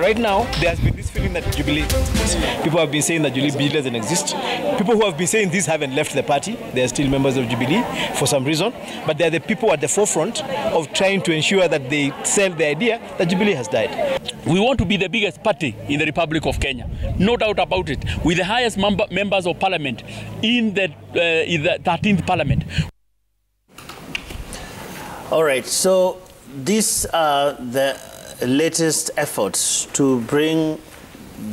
right now, there has been this feeling that Jubilee, people have been saying that Jubilee doesn't exist. People who have been saying this haven't left the party. They are still members of Jubilee for some reason. But they're the people at the forefront of trying to ensure that they sell the idea that Jubilee has died. We want to be the biggest party in the Republic of Kenya. No doubt about it. With the highest members of parliament in the 13th parliament. All right, so these are the latest efforts to bring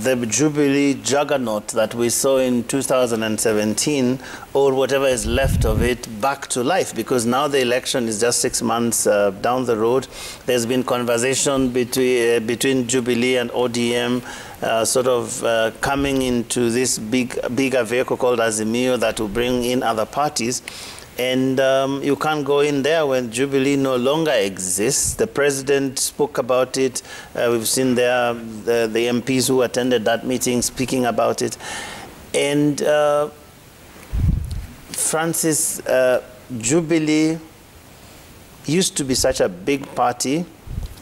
the Jubilee juggernaut that we saw in 2017, or whatever is left of it, back to life, because now the election is just 6 months down the road. There's been conversation between Jubilee and ODM, sort of coming into this bigger vehicle called Azimio that will bring in other parties. And you can't go in there when Jubilee no longer exists. The president spoke about it. We've seen there the MPs who attended that meeting speaking about it. And Francis, Jubilee used to be such a big party.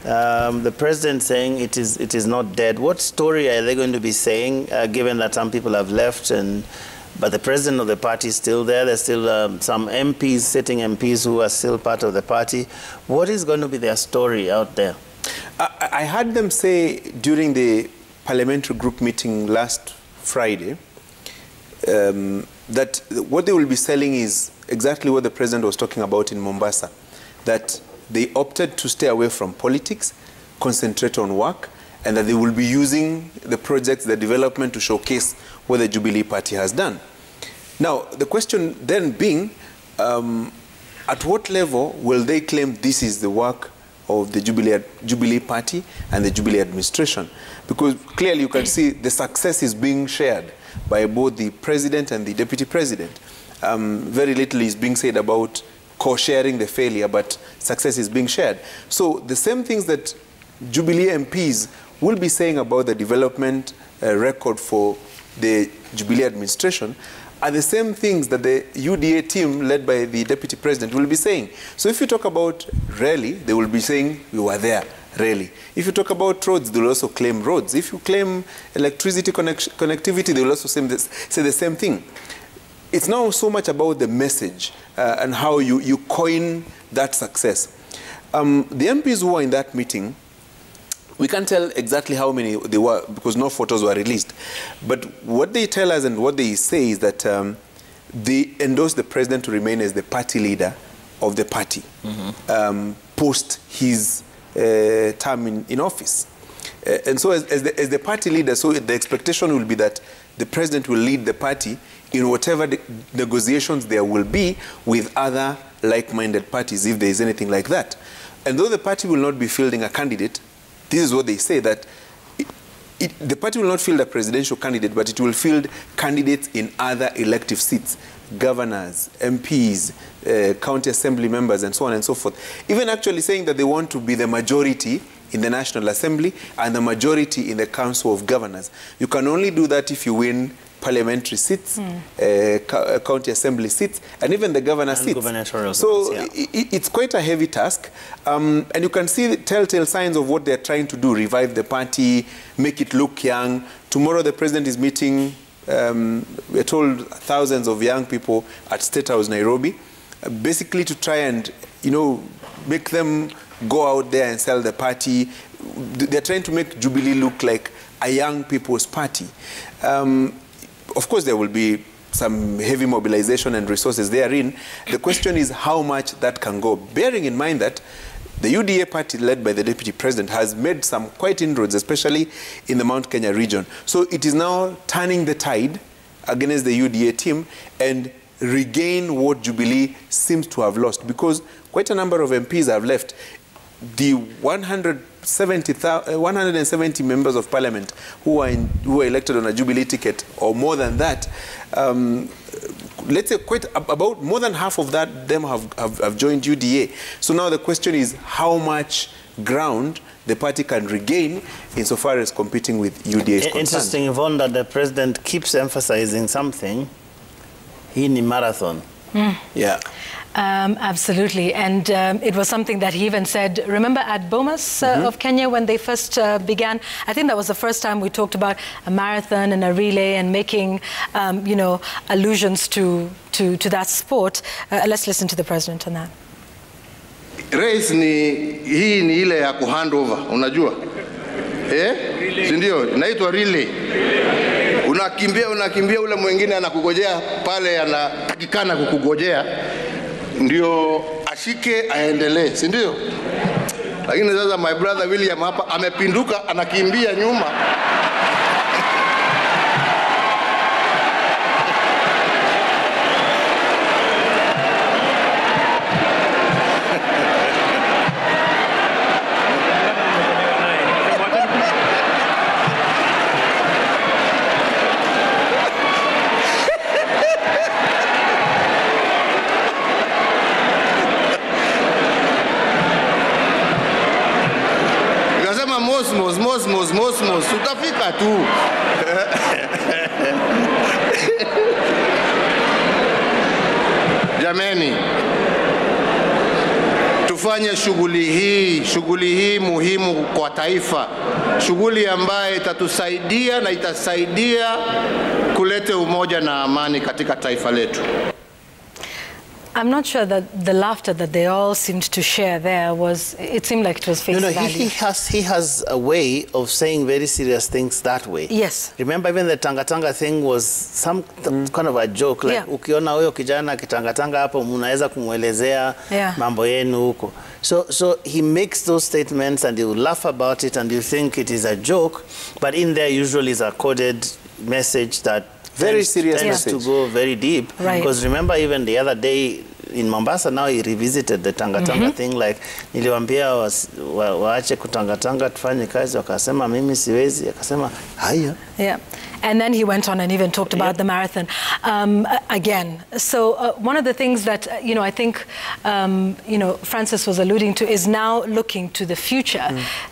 The president saying it is not dead. What story are they going to be saying, given that some people have left but the president of the party is still there? There's still some MPs, sitting MPs who are still part of the party. What is going to be their story out there? I heard them say during the parliamentary group meeting last Friday that what they will be selling is exactly what the president was talking about in Mombasa, that they opted to stay away from politics, concentrate on work, and that they will be using the projects, the development to showcase what the Jubilee Party has done. Now, the question then being, at what level will they claim this is the work of the Jubilee Party and the Jubilee administration? Because clearly you can see the success is being shared by both the president and the deputy president. Very little is being said about co-sharing the failure, but success is being shared. So the same things that Jubilee MPs will be saying about the development record for the Jubilee administration are the same things that the UDA team led by the deputy president will be saying. So if you talk about Raila, they will be saying, we were there, Raila. If you talk about roads, they will also claim roads. If you claim electricity connectivity, they will also say the same thing. It's now so much about the message and how you coin that success. The MPs who were in that meeting, we can't tell exactly how many they were because no photos were released. But what they tell us and what they say is that they endorsed the president to remain as the party leader of the party post his term in office. And so as the party leader, so the expectation will be that the president will lead the party in whatever negotiations there will be with other like-minded parties, if there is anything like that. And though the party will not be fielding a candidate, this is what they say, that the party will not field a presidential candidate, but it will field candidates in other elective seats, governors, MPs, county assembly members, and so on and so forth. Even actually saying that they want to be the majority in the National Assembly and the majority in the Council of Governors. You can only do that if you win parliamentary seats, county assembly seats, and even the governor seats. So yeah, it's quite a heavy task. And you can see the telltale signs of what they're trying to do: revive the party, make it look young. Tomorrow the president is meeting, we're told, thousands of young people at State House, Nairobi, basically to try and, make them go out there and sell the party. They're trying to make Jubilee look like a young people's party. Of course, there will be some heavy mobilization and resources therein. The question is how much that can go, bearing in mind that the UDA party led by the deputy president has made some quite inroads, especially in the Mount Kenya region. So it is now turning the tide against the UDA team and regain what Jubilee seems to have lost, because quite a number of MPs have left. The 170 members of parliament who are elected on a Jubilee ticket, or more than that, let's say about more than half of them have joined UDA. So now the question is how much ground the party can regain insofar as competing with UDA is concerned. Interesting, Yvonne, that the president keeps emphasizing something. He in marathon. Yeah. Absolutely, and it was something that he even said, remember at Bomas of Kenya when they first began? I think that was the first time we talked about a marathon and a relay and making, you know, allusions to that sport. Let's listen to the president on that. Race hii ni ile ya kuhandover, unajua? Si ndio? Inaitwa relay. Unakimbia ule mwingine anakugojea pale, anatakikana kukugojea ndio ashike aendelee, si ndio? Lakini sasa my brother William hapa amepinduka, anakimbia nyuma. Mosmos, utafika tu. Jameni, tufanye shughuli hii muhimu kwa taifa, shughuli ambayo itatusaidia na itasaidia kuleta umoja na amani katika taifa letu. I'm not sure that the laughter that they all seemed to share there was, it seemed like it was face value. He has a way of saying very serious things that way. Yes. Remember even the tanga thing was some kind of a joke. Like, ukiona huyo kijana kitanga hapo, mnaweza kumwelezea mambo yenu huko. So he makes those statements and you laugh about it and you think it is a joke, but in there usually is a coded message that very serious message to go very deep. Right. Because remember even the other day in Mombasa, now he revisited the tanga thing, like niliwaambia waache kutanga tufanye kazi, wakasema mimi siwezi, akasema haya. Yeah. And then he went on and even talked about the marathon again. So one of the things that, you know, I think, you know, Francis was alluding to is now looking to the future,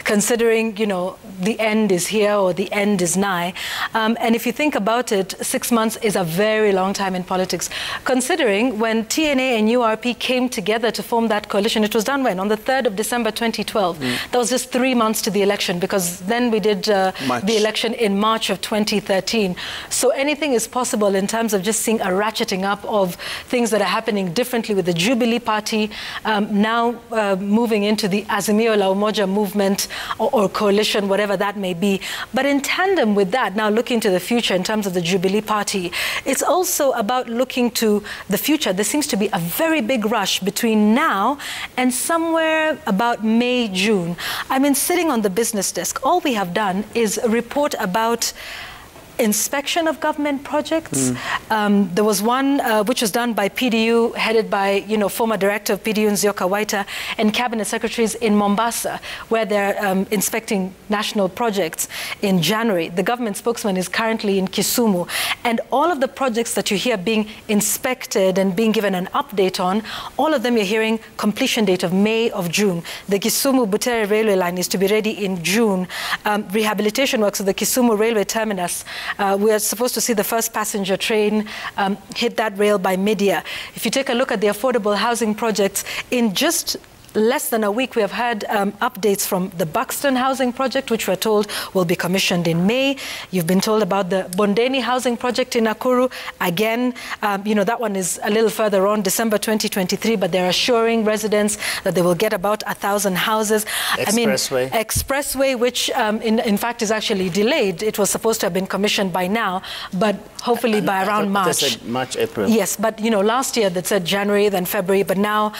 considering, you know, the end is here or the end is nigh. And if you think about it, 6 months is a very long time in politics. Considering when TNA and URP came together to form that coalition, it was done when? On the 3rd of December 2012. That was just 3 months to the election, because then we did the election in March of 2013. So anything is possible in terms of just seeing a ratcheting up of things that are happening differently with the Jubilee Party, now moving into the Azimio la Umoja movement or coalition, whatever that may be. But in tandem with that, now looking to the future in terms of the Jubilee Party, it's also about looking to the future. There seems to be a very big rush between now and somewhere about May, June. I mean, sitting on the business desk, all we have done is report about inspection of government projects. There was one which was done by PDU, headed by, you know, former director of PDU Nzioka Waita, and cabinet secretaries in Mombasa, where they're inspecting national projects in January. The government spokesman is currently in Kisumu, and all of the projects that you hear being inspected and being given an update on, all of them you're hearing completion date of May or June. The Kisumu-Butere railway line is to be ready in June. Rehabilitation works of the Kisumu railway terminus, we are supposed to see the first passenger train hit that rail by mid-year. If you take a look at the affordable housing projects, in just less than a week, we have had updates from the Buxton housing project, which we're told will be commissioned in May. You've been told about the Bondeni housing project in Nakuru. Again, you know, that one is a little further on, December 2023, but they're assuring residents that they will get about 1,000 houses. Expressway. Expressway, which in fact is actually delayed. It was supposed to have been commissioned by now, but hopefully by around March. They said March, April. Yes, but you know, last year that said January, then February, but now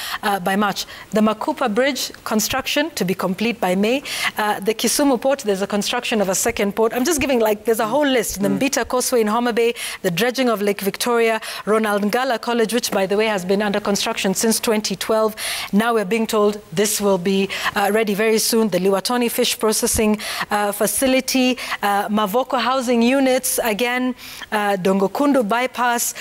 by March. The Makupa Bridge construction to be complete by May. The Kisumu port, there's a construction of a second port. I'm just giving, like, there's a whole list. The Mbita Causeway in Homa Bay, the dredging of Lake Victoria, Ronald Ngala College, which by the way has been under construction since 2012. Now we're being told this will be ready very soon. The Liwatoni fish processing facility, Mavoko housing units, again, Dongokundu bypass.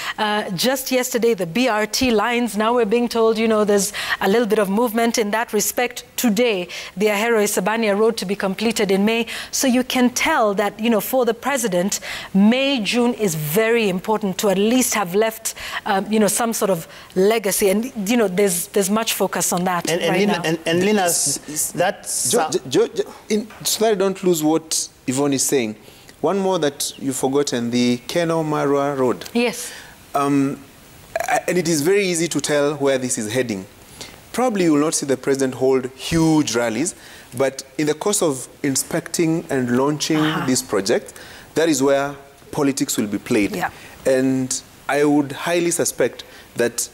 Just yesterday, the BRT lines. Now we're being told, you know, there's a little bit of movement announcement in that respect today, the Ahero-Isebania road to be completed in May. So you can tell that, you know, for the president, May, June is very important to at least have left, you know, some sort of legacy. And, you know, there's much focus on that now. And Lina, that's... so that I don't lose what Yvonne is saying, one more that you've forgotten, the Keno-Marua Road. Yes. And it is very easy to tell where this is heading. Probably you will not see the president hold huge rallies, but in the course of inspecting and launching this project, that is where politics will be played. Yeah. And I would highly suspect that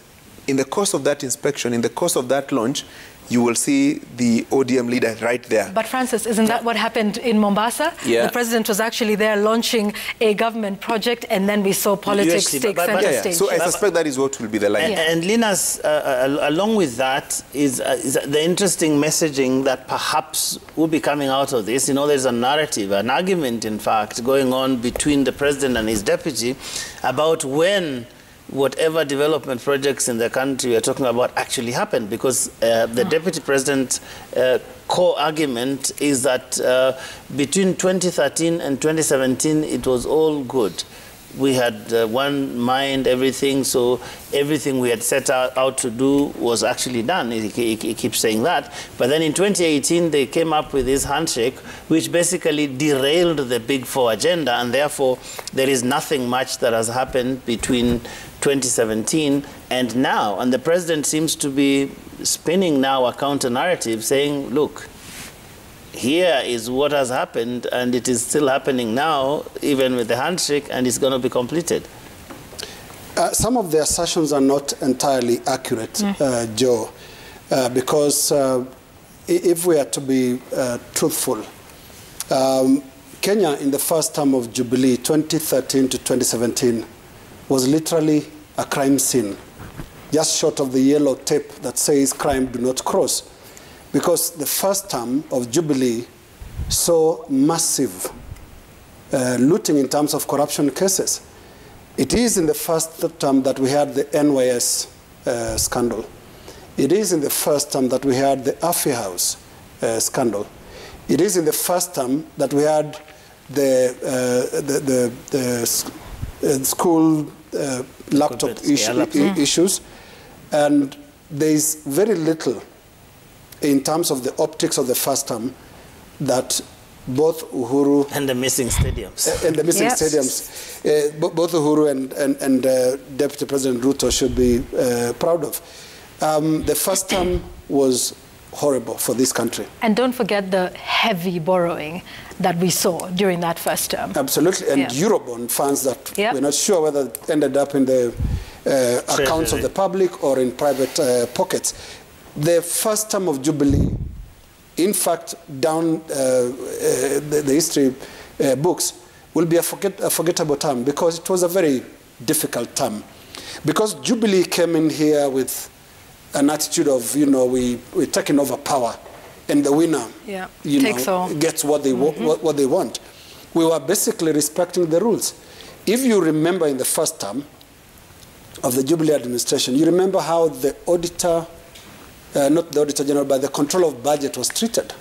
in the course of that inspection, in the course of that launch, you will see the ODM leader right there. But Francis, isn't that what happened in Mombasa? Yeah. The president was actually there launching a government project, and then we saw politics take center stage. So I suspect that is what will be the line. And Lina's, along with that, is the interesting messaging that perhaps will be coming out of this. You know, there's a narrative, an argument, in fact, going on between the president and his deputy about when whatever development projects in the country we are talking about actually happened, because the deputy president's core argument is that between 2013 and 2017 it was all good. We had one mind, everything, so everything we had set out to do was actually done. He keeps saying that. But then in 2018, they came up with this handshake, which basically derailed the Big Four agenda, and therefore there is nothing much that has happened between 2017 and now. And the president seems to be spinning now a counter-narrative, saying, look, here is what has happened, and it is still happening now, even with the handshake, and it's going to be completed. Some of the assertions are not entirely accurate, Joe, because if we are to be truthful, Kenya in the first term of Jubilee, 2013 to 2017, was literally a crime scene, just short of the yellow tape that says crime do not cross. Because the first term of Jubilee saw massive looting in terms of corruption cases. It is in the first term that we had the NYS scandal. It is in the first term that we had the Afi House scandal. It is in the first term that we had the school laptop issues. And there is very little in terms of the optics of the first term that both Uhuru... And the missing stadiums. And the missing stadiums. Both Uhuru and Deputy President Ruto should be proud of. The first term was horrible for this country. And don't forget the heavy borrowing that we saw during that first term. Absolutely. And Eurobond funds that we're not sure whether it ended up in the accounts of the public or in private pockets. The first term of Jubilee, in fact, down the history books, will be a forgettable term because it was a very difficult term. Because Jubilee came in here with an attitude of, you know, we're taking over power, and the winner, gets what they what they want. We were basically respecting the rules. If you remember in the first term of the Jubilee administration, you remember how the auditor, not the Auditor General, but the control of budget was treated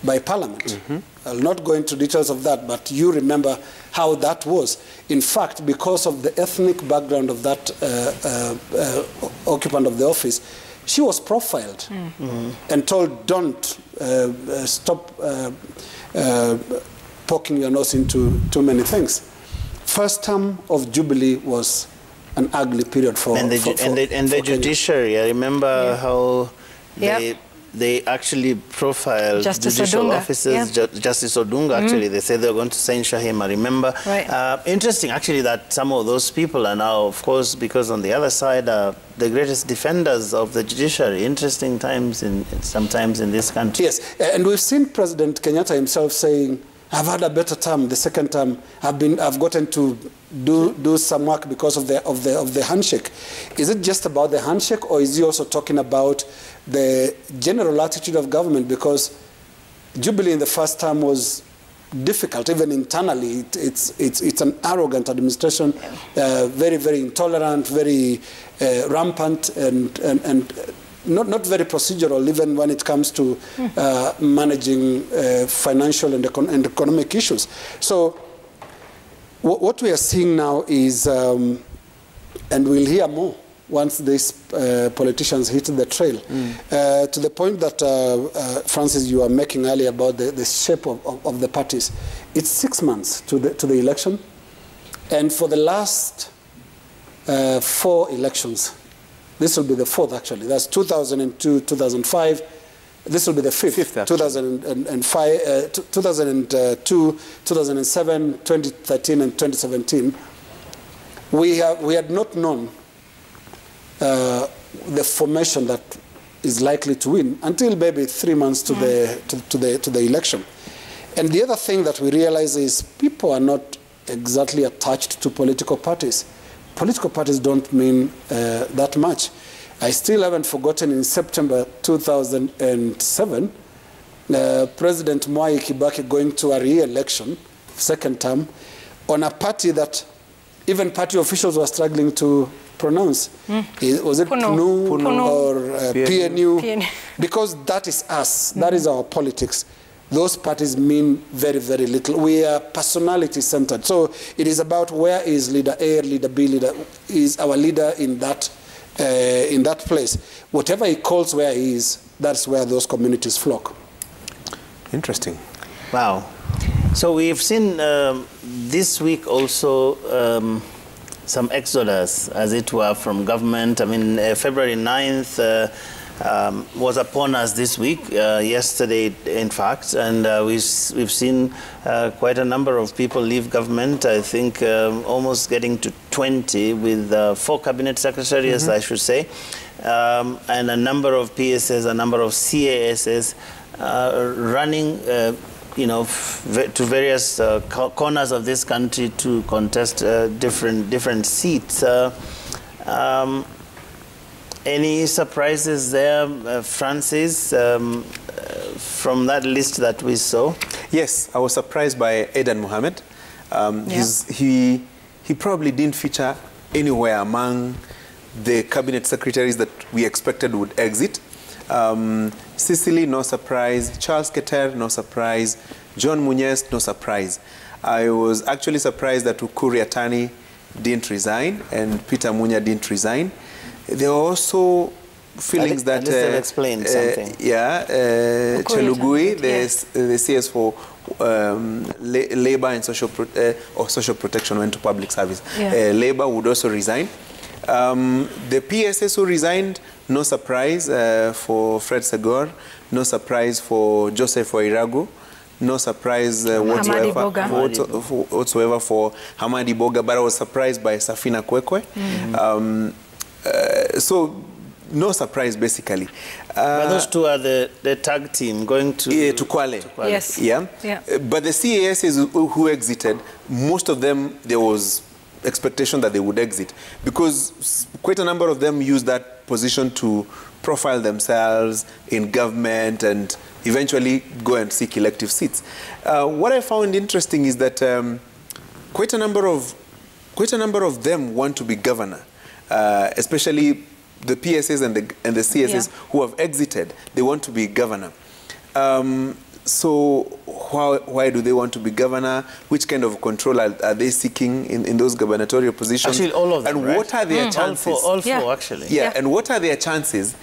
by Parliament. I'll not go into details of that, but you remember how that was. In fact, because of the ethnic background of that occupant of the office, she was profiled and told, don't stop poking your nose into too many things. First term of Jubilee was an ugly period for the judiciary. I remember how they actually profiled judicial officers. Justice Odunga, actually, they said they were going to censure him. I remember. Interesting, actually, that some of those people are now, of course, because on the other side are the greatest defenders of the judiciary. Interesting times sometimes in this country. Yes, and we've seen President Kenyatta himself saying, I've had a better term. The second term, I've gotten to do some work because of the handshake. Is it just about the handshake, or is he also talking about the general attitude of government? Because Jubilee in the first term was difficult, even internally. It's an arrogant administration, very, very intolerant, very rampant, and not very procedural, even when it comes to managing financial and economic issues. So what we are seeing now is, and we'll hear more once these politicians hit the trail, to the point that, Francis, you are making earlier about the shape of the parties. It's 6 months to the election, and for the last 4 elections, this will be the 4th actually, that's 2002, 2005, this will be the 5th, 2005, 2002, 2007, 2013 and 2017. We had not known the formation that is likely to win until maybe 3 months to the election. And the other thing that we realize is people are not exactly attached to political parties. Political parties don't mean that much. I still haven't forgotten in September 2007, President Mwai Kibaki going to a re-election, second term, on a party that even party officials were struggling to pronounce. Was it PNU or PNU? Because that is us. That is our politics. Those parties mean very, very little. We are personality-centered. So it is about where is leader A, leader B, leader is our leader in that place. Whatever he calls where he is, that's where those communities flock. Interesting. Wow. So we've seen this week also some exodus, as it were, from government. I mean, February 9th was upon us this week, yesterday in fact, and we've seen quite a number of people leave government. I think almost getting to 20 with 4 cabinet secretaries, I should say, and a number of PSs, a number of CASs running you know, to various corners of this country to contest different seats. Any surprises there, Francis, from that list that we saw? Yes, I was surprised by Aidan Mohamed. He probably didn't feature anywhere among the cabinet secretaries that we expected would exit. Sicily, no surprise. Charles Keter, no surprise. John Munyes, no surprise. I was actually surprised that Ukuri Atani didn't resign and Peter Munya didn't resign. There were also feelings that... explain something. Chelugui, the CS for Labor and Social Protection went to public service. Labor would also resign. The PSS who resigned, no surprise for Fred Segor, no surprise for Joseph Wairagu, no surprise whatsoever for Hamadi Boga, but I was surprised by Safina Kwekwe. So no surprise basically. But those two are the tag team going to Kwale. Yes. But the CASs who exited, most of them there was expectation that they would exit because quite a number of them used that position to profile themselves in government and eventually go and seek elective seats. What I found interesting is that quite a number of them want to be governor, especially the PSS and the CSS who have exited. They want to be governor. So why do they want to be governor? Which kind of control are they seeking in those gubernatorial positions? Actually, all of them, and right? what are their chances? All four, actually. And what are their chances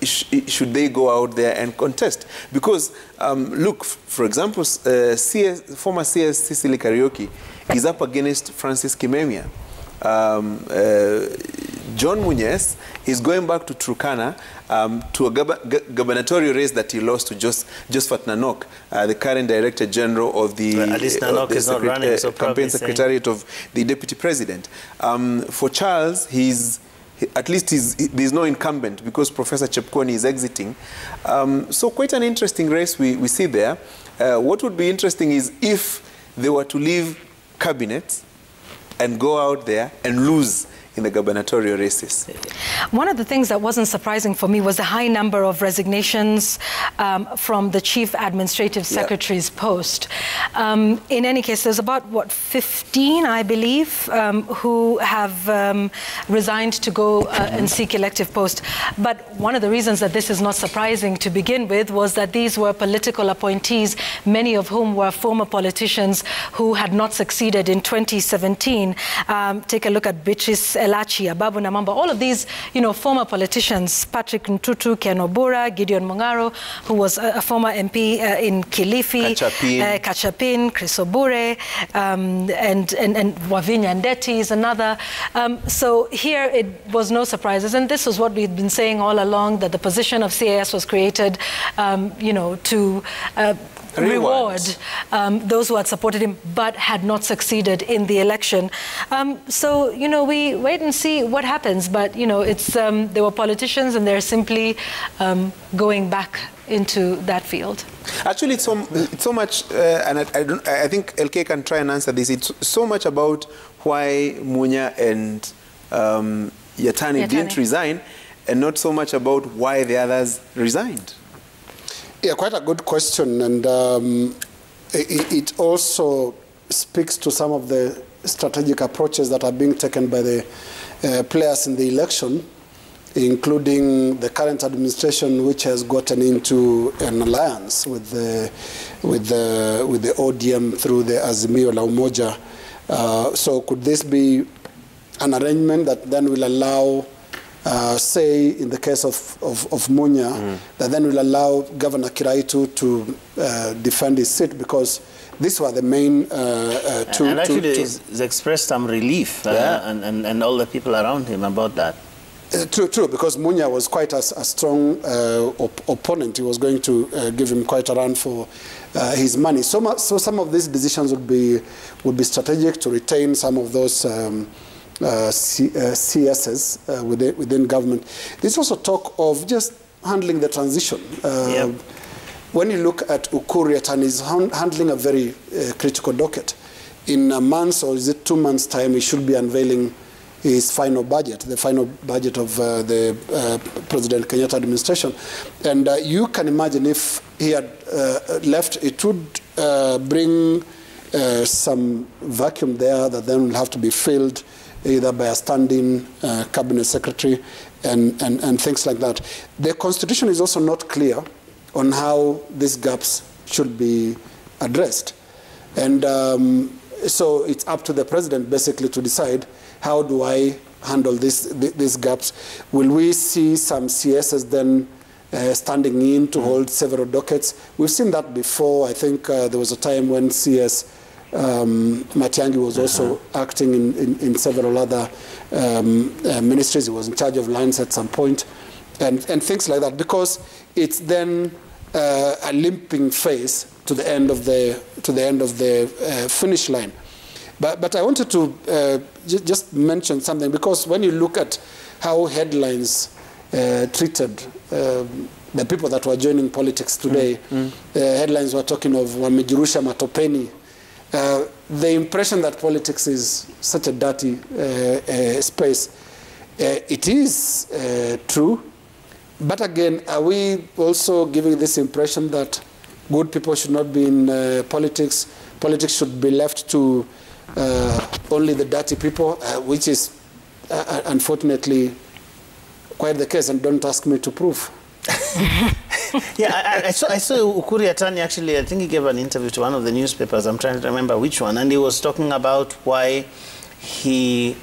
should they go out there and contest? Because, look, for example, former CS Cicely Kariuki is up against Francis Kimemia. John Munyes is going back to Turkana to a gubernatorial race that he lost to Josephat Nanok, the current Director General of the Campaign Secretariat of the Deputy President. For Charles, there's no incumbent because Professor Chepkoni is exiting. So quite an interesting race we see there. What would be interesting is if they were to leave cabinet and go out there and lose in the gubernatorial races. One of the things that wasn't surprising for me was the high number of resignations from the Chief Administrative Secretary's post. In any case, there's about, what, 15, I believe, who have resigned to go and seek elective post. But one of the reasons that this is not surprising to begin with was that these were political appointees, many of whom were former politicians who had not succeeded in 2017. Take a look at Beatrice Elachi, Ababu Namamba, all of these, former politicians, Patrick Ntutu, Ken Obura, Gideon Mungaro, who was a former MP in Kilifi, Kachapin, Chris Obure, and Wavinya Ndeti is another. So here it was no surprises, and this was what we'd been saying all along, that the position of CAS was created, to reward those who had supported him but had not succeeded in the election. So, we wait and see what happens. But, it's they were politicians, and they're simply going back into that field. Actually, it's so much, and I think LK can try and answer this. It's so much about why Munya and Yatani didn't resign, and not so much about why the others resigned. Yeah, quite a good question, and it also speaks to some of the strategic approaches that are being taken by the players in the election, including the current administration, which has gotten into an alliance with the ODM through the Azimio la Umoja. So could this be an arrangement that then will allow, say, in the case of Munya, that then will allow Governor Kiraitu to defend his seat, because these were the main two. And actually, he's expressed some relief, and all the people around him about that. True, because Munya was quite a strong opponent. He was going to give him quite a run for his money. So some of these decisions would be strategic to retain some of those CSs within government. There's also talk of just handling the transition. When you look at Ukur Yatani, he's handling a very critical docket. In a month, or is it 2 months' time, he should be unveiling his final budget, the final budget of the President Kenyatta administration. And you can imagine if he had left, it would bring some vacuum there that then will have to be filled either by a standing cabinet secretary and things like that. The constitution is also not clear on how these gaps should be addressed. And so it's up to the president basically to decide, how do I handle these gaps? Will we see some CSs then standing in to hold several dockets? We've seen that before. I think there was a time when CS Matiang'i was also acting in several other ministries. He was in charge of lands at some point, and things like that, because it's then a limping face to the end of the finish line. But I wanted to just mention something, because when you look at how headlines treated the people that were joining politics today, headlines were talking of Wamejirusha Matopeni. The impression that politics is such a dirty space, it is true. But again, are we also giving this impression that good people should not be in politics? Politics should be left to only the dirty people, which is unfortunately quite the case, and don't ask me to prove. Yeah, I saw Ukur Yatani, actually, I think he gave an interview to one of the newspapers. I'm trying to remember which one, and he was talking about why he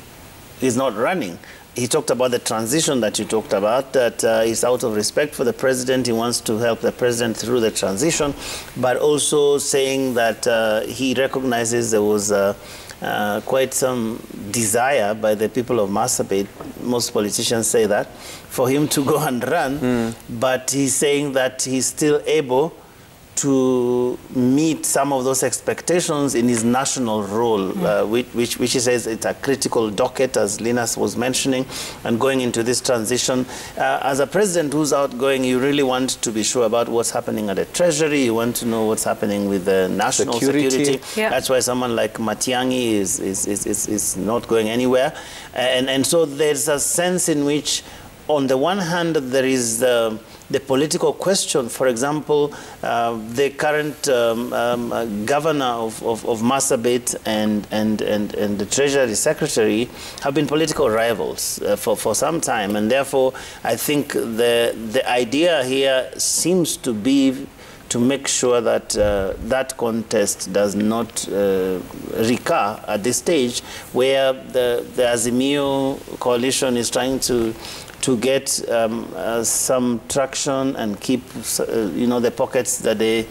is not running. He talked about the transition that you talked about, that is out of respect for the president. He wants to help the president through the transition, but also saying that he recognizes there was quite some desire by the people of Marsabit, most politicians say that, for him to go and run, but he's saying that he's still able to meet some of those expectations in his national role, which he says it's a critical docket, as Linus was mentioning, and going into this transition. As a president who's outgoing, you really want to be sure about what's happening at the Treasury. You want to know what's happening with the national security. Yeah. That's why someone like Matiang'i is not going anywhere. And so there's a sense in which on the one hand, there is the political question. For example, the current governor of Marsabit and the Treasury Secretary have been political rivals for some time, and therefore I think the idea here seems to be to make sure that that contest does not recur at this stage, where the Azimio coalition is trying to get some traction and keep the pockets that they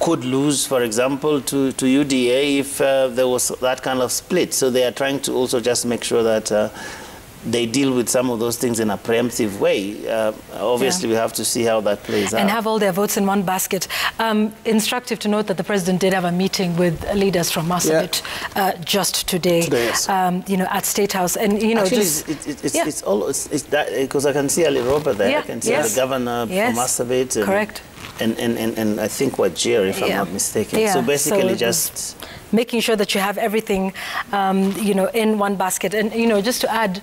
could lose, for example, to UDA if there was that kind of split. So they are trying to also just make sure that they deal with some of those things in a preemptive way. Obviously, we have to see how that plays out. And have all their votes in one basket. Instructive to note that the president did have a meeting with leaders from Marsabit just today, yes. At State House. And, actually, it's that, because I can see Ali Robert there. I can see the governor from Marsabit. Correct. And I think Wajir, if I'm not mistaken. So basically just making sure that you have everything, in one basket. And, just to add,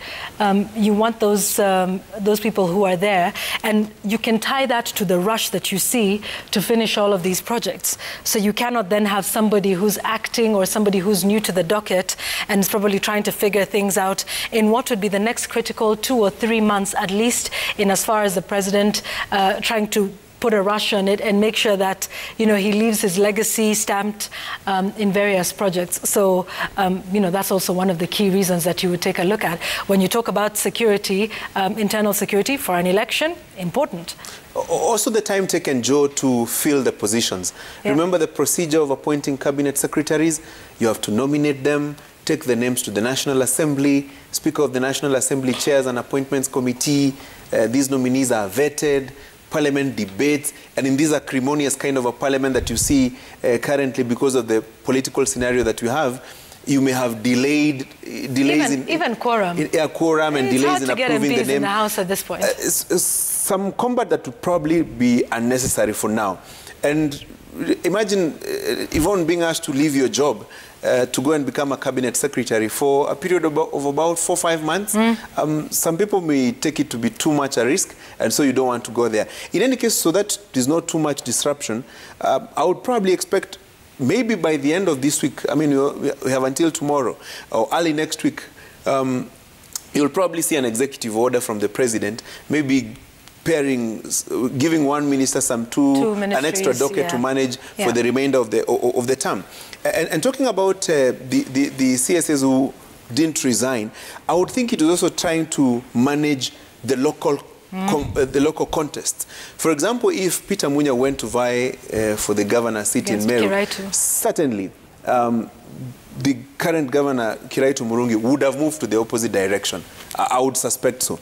you want those people who are there, and you can tie that to the rush that you see to finish all of these projects. So you cannot then have somebody who's acting or somebody who's new to the docket and is probably trying to figure things out in what would be the next critical 2 or 3 months, at least, in as far as the president trying to put a rush on it and make sure that, he leaves his legacy stamped in various projects. So, that's also one of the key reasons that you would take a look at. When you talk about security, internal security for an election, important. Also the time taken, Joe, to fill the positions. Remember the procedure of appointing cabinet secretaries? You have to nominate them, take the names to the National Assembly. Speaker of the National Assembly chairs an appointments committee. These nominees are vetted. Parliament debates, and in this acrimonious kind of a parliament that you see currently because of the political scenario that we have, you may have delays even quorum. Quorum and delays in approving the name. In the House at this point. Some combat that would probably be unnecessary for now. And imagine Yvonne being asked to leave your job to go and become a cabinet secretary for a period of about 4 or 5 months. Some people may take it to be too much a risk, and so you don't want to go there. In any case, so that there's not too much disruption, I would probably expect maybe by the end of this week, I mean, we have until tomorrow, or early next week, you'll probably see an executive order from the president, maybe giving one minister an extra docket to manage for the remainder of the term. And talking about the CSS who didn't resign, I would think it was also trying to manage the local contests. For example, if Peter Munya went to vie for the governor's seat in Meru, certainly the current governor, Kiraitu Murungi, would have moved to the opposite direction. I would suspect so.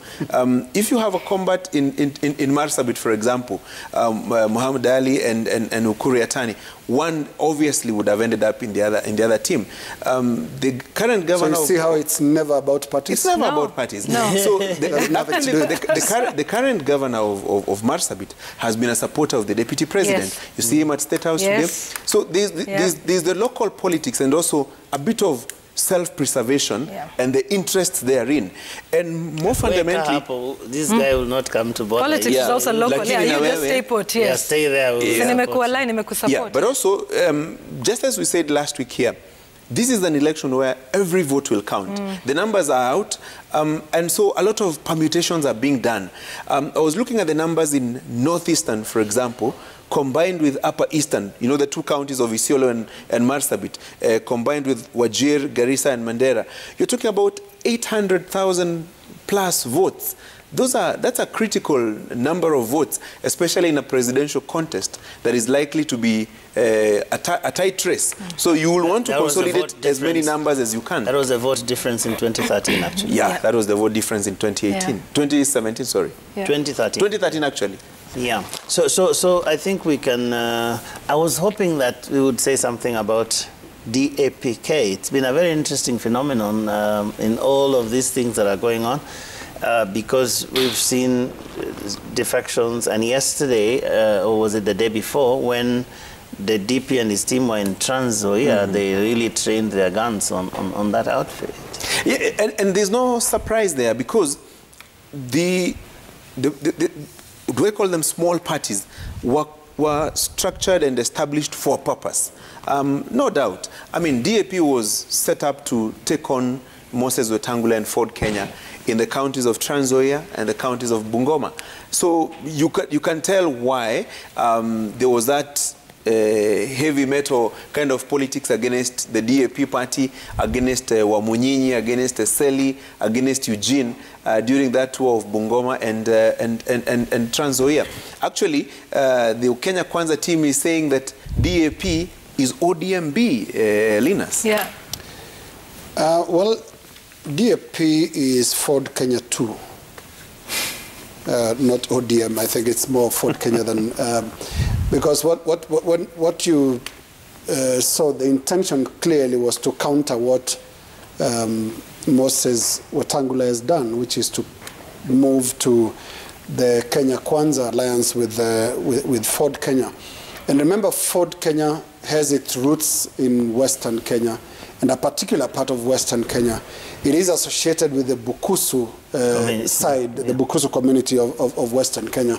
If you have a combat in Marsabit, for example, Muhammad Ali and Ukuri Atani, one obviously would have ended up in the other team. The current governor... So you see how it's never about parties? It's never about parties. No. So the current governor of Marsabit has been a supporter of the deputy president. You see him at State House today. So there's the local politics and also a bit of self-preservation and the interests therein. And more fundamentally... This guy will not come to bother. Politics is also local. You just stay put, stay there. But also, just as we said last week here, this is an election where every vote will count. The numbers are out, and so a lot of permutations are being done. I was looking at the numbers in Northeastern, for example, combined with Upper Eastern, the 2 counties of Isiolo and Marsabit, combined with Wajir, Garissa, and Mandera. You're talking about 800,000 plus votes. That's a critical number of votes, especially in a presidential contest that is likely to be a tight race. So you will want to consolidate as many numbers as you can. That was the vote difference in 2013, actually. That was the vote difference in 2018. 2017, sorry. 2013. 2013, actually. Yeah. So I think we can... I was hoping that we would say something about DAPK. It's been a very interesting phenomenon in all of these things that are going on. Because we've seen defections, and yesterday, or was it the day before, when the DP and his team were in Trans Nzoia, they really trained their guns on that outfit. And there's no surprise there, because do I call them small parties, were structured and established for a purpose. No doubt. I mean, DAP was set up to take on Moses Wetangula and Ford Kenya in the counties of Trans Nzoia and the counties of Bungoma. So you can tell why there was that heavy metal kind of politics against the DAP party, against Wamunyinyi, against Seli, against Eugene during that tour of Bungoma and Trans Nzoia. Actually, the Kenya Kwanza team is saying that DAP is ODMB, Linus. Yeah. Well, DAP is Ford Kenya 2. Not ODM. I think it's more Ford Kenya than because what you saw, the intention clearly was to counter what Moses Wetangula has done, which is to move to the Kenya Kwanza alliance with Ford Kenya. And remember, Ford Kenya has its roots in Western Kenya, and a particular part of Western Kenya. It is associated with the Bukusu side, the Bukusu community of Western Kenya,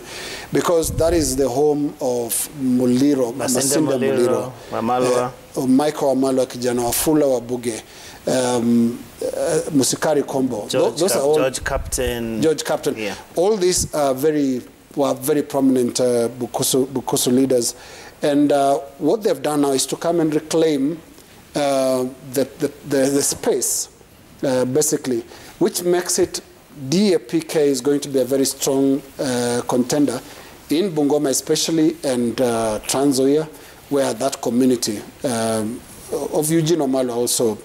because that is the home of Muliro, Masinda Muliro, Michael Wamalwa, Kijana Wafula Wabuge, Musikari Kombo. Those are all George Captain. Yeah. All these are very prominent Bukusu leaders. And what they've done now is to come and reclaim the space, basically, which makes it DAPK is going to be a very strong contender in Bungoma especially, and Trans Nzoia, where that community of Eugene Wamalwa also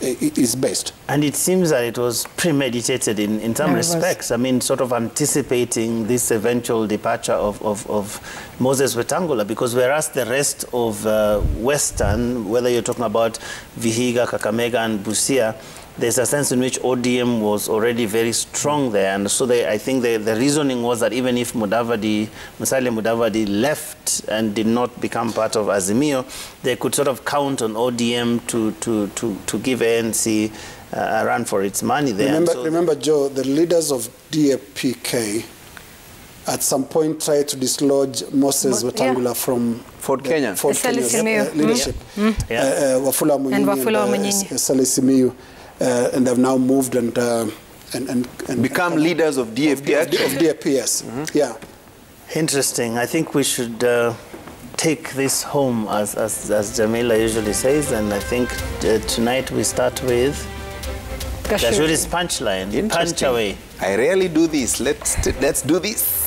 is based. And it seems that it was premeditated in some respects. I mean, sort of anticipating this eventual departure of Moses Wetangula, because whereas the rest of Western, whether you're talking about Vihiga, Kakamega, and Busia, there's a sense in which ODM was already very strong there. And so I think the reasoning was that even if Musalia Mudavadi left and did not become part of Azimio, they could sort of count on ODM to give ANC a run for its money there. Remember, Joe, the leaders of DAPK at some point tried to dislodge Moses Wetangula from Ford Kenya. Ford Kenya's leadership. Wafula Munyinyi and Seli Simiyu. And they've now moved and become leaders of DAP. Of DAP, yes. Yeah. Interesting. I think we should take this home, as Jamila usually says, and I think tonight we start with Gashuri's punchline. Punch away. I rarely do this. Let's do this.